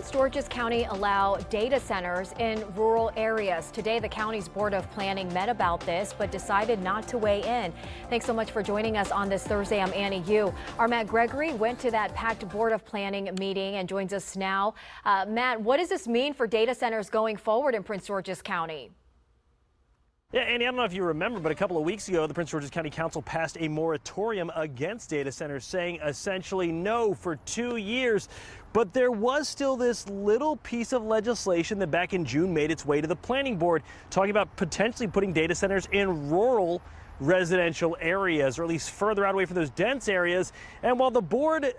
Georges County allow data centers in rural areas. Today, the county's Board of Planning met about this, but decided not to weigh in. Thanks so much for joining us on this Thursday. I'm Annie Yu. Our Matt Gregory went to that packed Board of Planning meeting and joins us now. Matt, what does this mean for data centers going forward in Prince George's County? Yeah, Andy, I don't know if you remember, but a couple of weeks ago, the Prince George's County Council passed a moratorium against data centers, saying essentially no for 2 years. But there was still this little piece of legislation that back in June made its way to the planning board, talking about potentially putting data centers in rural residential areas, or at least further out away from those dense areas. And while the board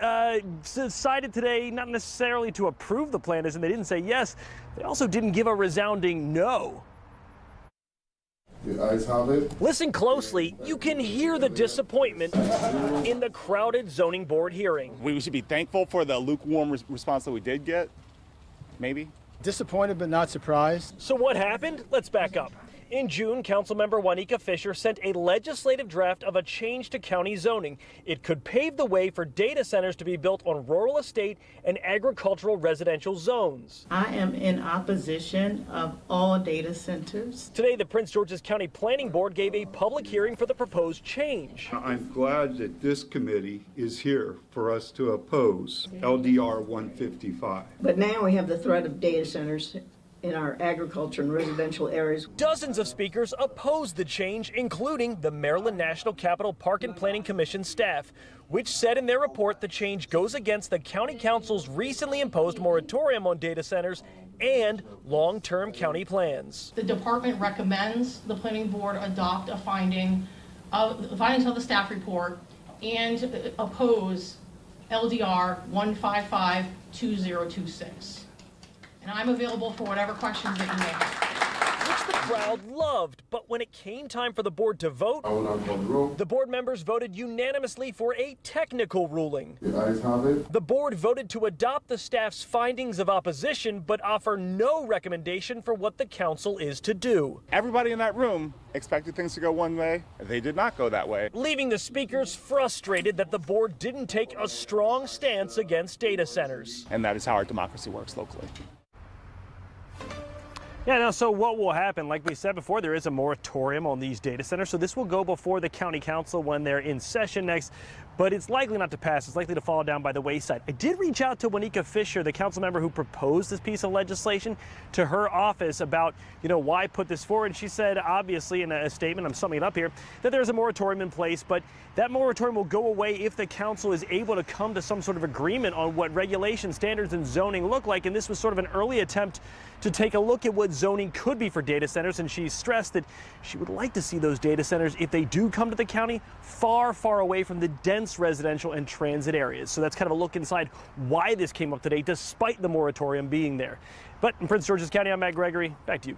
decided today not necessarily to approve the plan, as in they didn't say yes, they also didn't give a resounding no. The ayes have it. Listen closely. You can hear the disappointment in the crowded zoning board hearing. We should be thankful for the lukewarm response that we did get, maybe. Disappointed but not surprised. So what happened? Let's back up. In June, Councilmember Wanika Fisher sent a legislative draft of a change to county zoning. It could pave the way for data centers to be built on rural estate and agricultural residential zones. I am in opposition of all data centers. Today, the Prince George's County Planning Board gave a public hearing for the proposed change. I'm glad that this committee is here for us to oppose LDR 155. But now we have the threat of data centers in our agriculture and residential areas. Dozens of speakers opposed the change, including the Maryland National Capital Park and Planning Commission staff, which said in their report the change goes against the county council's recently imposed moratorium on data centers and long-term county plans. The department recommends the planning board adopt the findings of the staff report and oppose LDR 155-2026. And I'm available for whatever questions that you may have. Which the crowd loved, but when it came time for the board to vote, I will not call the roll. the board members voted unanimously for a technical ruling. The ayes have it. The board voted to adopt the staff's findings of opposition, but offer no recommendation for what the council is to do. Everybody in that room expected things to go one way. They did not go that way. Leaving the speakers frustrated that the board didn't take a strong stance against data centers. And that is how our democracy works locally. Yeah, now, so what will happen? Like we said before, there is a moratorium on these data centers, so this will go before the county council when they're in session next, but it's likely not to pass. It's likely to fall down by the wayside. I did reach out to Wanika Fisher, the council member who proposed this piece of legislation, to her office about, why put this forward. And she said, obviously, in a statement, I'm summing it up here, that there's a moratorium in place, but that moratorium will go away if the council is able to come to some sort of agreement on what regulation, standards, and zoning look like. And this was sort of an early attempt to take a look at what zoning could be for data centers, and she stressed that she would like to see those data centers, if they do come to the county, far, far away from the dense residential and transit areas. So that's kind of a look inside why this came up today, despite the moratorium being there. But in Prince George's County, I'm Matt Gregory. Back to you guys.